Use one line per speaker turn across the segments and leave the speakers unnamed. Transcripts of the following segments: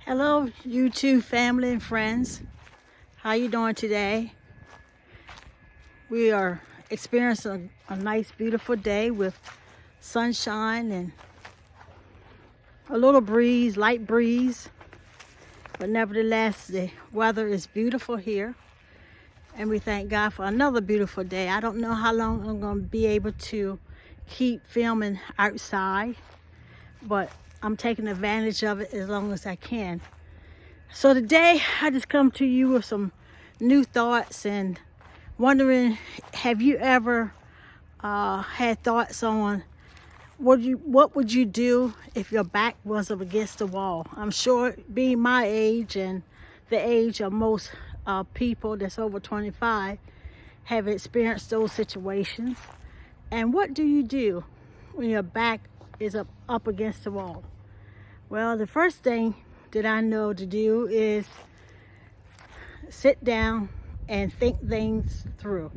Hello, YouTube family and friends. How you doing today? We are experiencing a nice, beautiful day with sunshine and a little breeze, light breeze. But nevertheless, the weather is beautiful here. And we thank God for another beautiful day. I don't know how long I'm going to be able to keep filming outside, but I'm taking advantage of it as long as I can. So today I just come to you with some new thoughts and wondering, have you ever had thoughts on what would you do if your back was up against the wall? I'm sure, being my age and the age of most people that's over 25, have experienced those situations. And what do you do when your back is up against the wall? Well, the first thing that I know to do is sit down and think things through.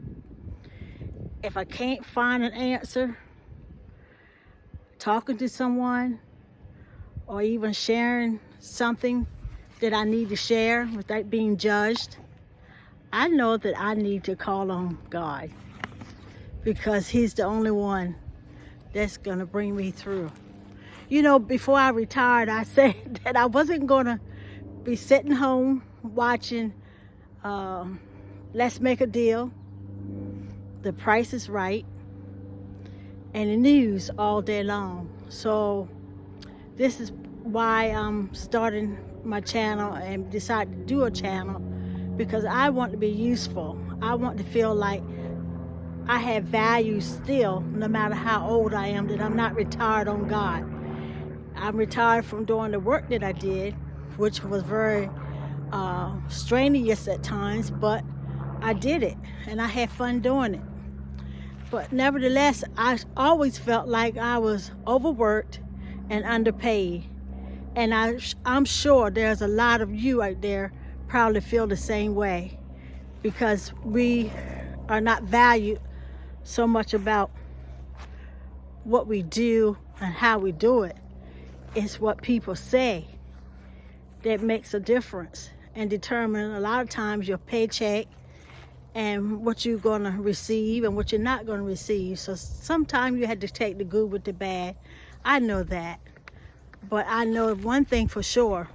If I can't find an answer, talking to someone or even sharing something that I need to share without being judged, I know that I need to call on God, because He's the only one that's going to bring me through. You know, before I retired, I said that I wasn't going to be sitting home watching Let's Make a Deal, The Price is Right, and the news all day long. So this is why I'm starting my channel and decided to do a channel, because I want to be useful. I want to feel like I have value still, no matter how old I am, that I'm not retired on God. I'm retired from doing the work that I did, which was very strenuous at times, but I did it and I had fun doing it. But nevertheless, I always felt like I was overworked and underpaid. And I'm sure there's a lot of you out there probably feel the same way, because we are not valued so much about what we do and how we do it. It's what people say that makes a difference and determine a lot of times your paycheck and what you're going to receive and what you're not going to receive. So sometimes you had to take the good with the bad. I know that. But I know one thing for sure,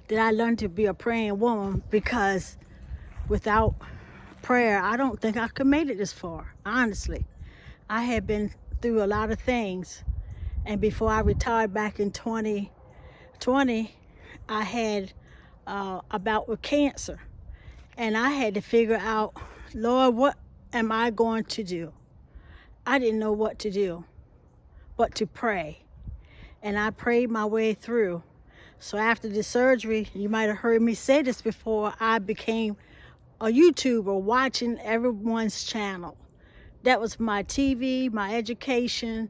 that I learned to be a praying woman, because without prayer, I don't think I could make it this far. Honestly, I had been through a lot of things. And before I retired back in 2020, I had a bout with cancer. And I had to figure out, Lord, what am I going to do? I didn't know what to do, but to pray. And I prayed my way through. So after the surgery, you might have heard me say this before, I became a YouTuber, watching everyone's channel. That was my TV, my education,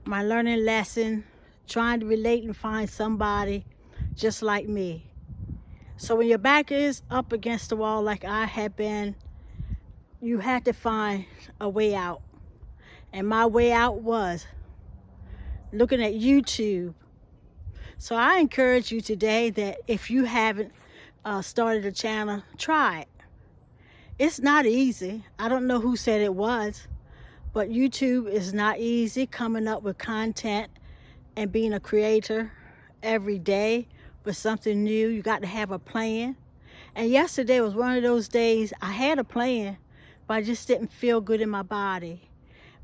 my learning lesson, trying to relate and find somebody just like me. So when your back is up against the wall like I have been, you had to find a way out. And my way out was looking at YouTube. So I encourage you today that if you haven't started a channel, try it. It's not easy. I don't know who said it was, but YouTube is not easy, coming up with content and being a creator every day with something new. You got to have a plan. And yesterday was one of those days I had a plan, but I just didn't feel good in my body.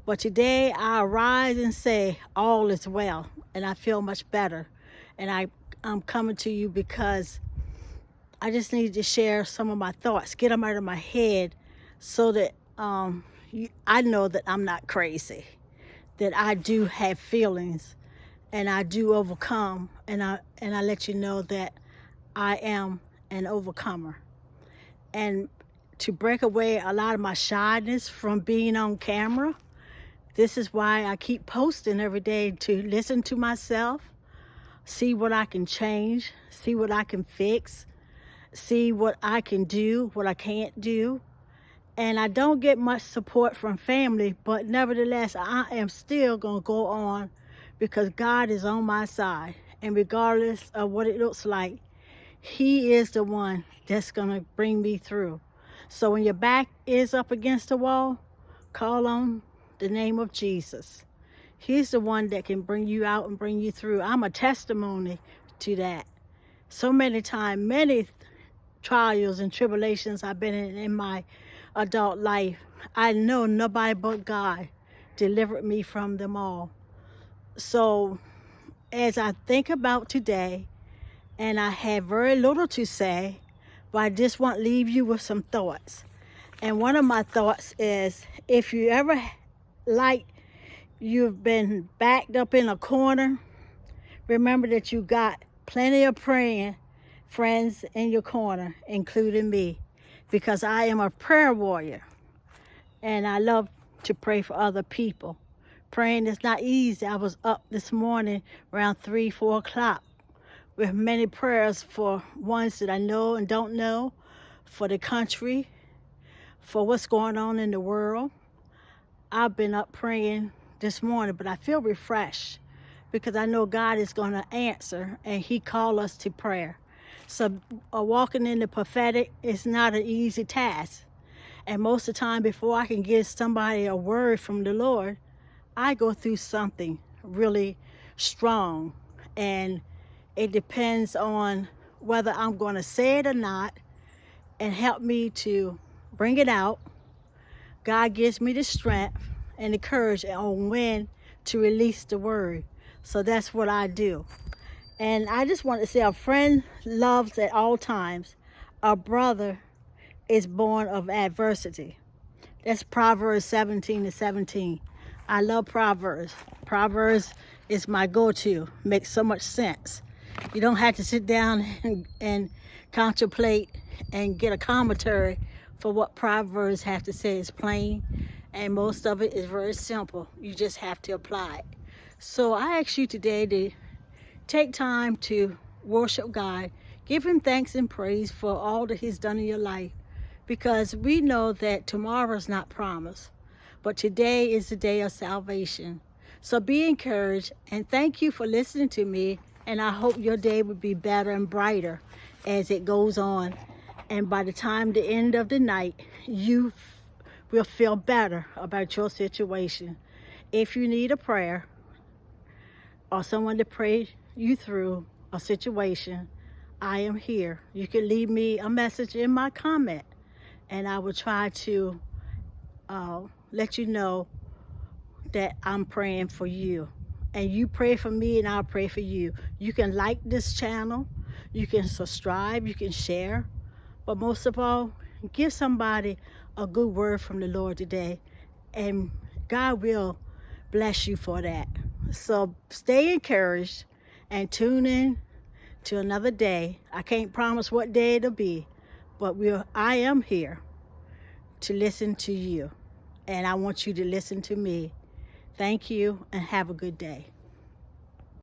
But today I arise and say, all is well, and I feel much better. And I'm coming to you because I just need to share some of my thoughts, get them out of my head, so that I know that I'm not crazy, that I do have feelings and I do overcome, and I let you know that I am an overcomer. And to break away a lot of my shyness from being on camera, this is why I keep posting every day, to listen to myself, see what I can change, see what I can fix, see what I can do, what I can't do. And I don't get much support from family, but nevertheless, I am still going to go on, because God is on my side. And regardless of what it looks like, He is the one that's going to bring me through. So when your back is up against the wall, call on the name of Jesus. He's the one that can bring you out and bring you through. I'm a testimony to that. So many times, many trials and tribulations I've been in my adult life, I know nobody but God delivered me from them all. So as I think about today, and I have very little to say, but I just want to leave you with some thoughts. And one of my thoughts is, if you ever like you've been backed up in a corner, remember that you got plenty of praying friends in your corner, including me, because I am a prayer warrior and I love to pray for other people. Praying is not easy. I was up this morning around 3, 4 o'clock with many prayers for ones that I know and don't know, for the country, for what's going on in the world. I've been up praying this morning, but I feel refreshed because I know God is going to answer, and He called us to prayer. So walking in the prophetic is not an easy task. And most of the time, before I can give somebody a word from the Lord, I go through something really strong. And it depends on whether I'm going to say it or not, and help me to bring it out. God gives me the strength and the courage on when to release the word. So that's what I do. And I just want to say, a friend loves at all times. A brother is born of adversity. That's Proverbs 17:17. I love Proverbs. Proverbs is my go-to. Makes so much sense. You don't have to sit down and contemplate and get a commentary for what Proverbs have to say. It's plain, and most of it is very simple. You just have to apply it. So I ask you today to take time to worship God. Give Him thanks and praise for all that He's done in your life, because we know that tomorrow is not promised, but today is the day of salvation. So be encouraged, and thank you for listening to me, and I hope your day will be better and brighter as it goes on. And by the time the end of the night, you will feel better about your situation. If you need a prayer or someone to pray you through a situation, I am here. You can leave me a message in my comment, and I will try to let you know that I'm praying for you. And you pray for me, and I'll pray for you. You can like this channel, you can subscribe, you can share, but most of all, give somebody a good word from the Lord today, and God will bless you for that. So stay encouraged and tune in to another day. I can't promise what day it'll be, but I am here to listen to you, and I want you to listen to me. Thank you, and have a good day.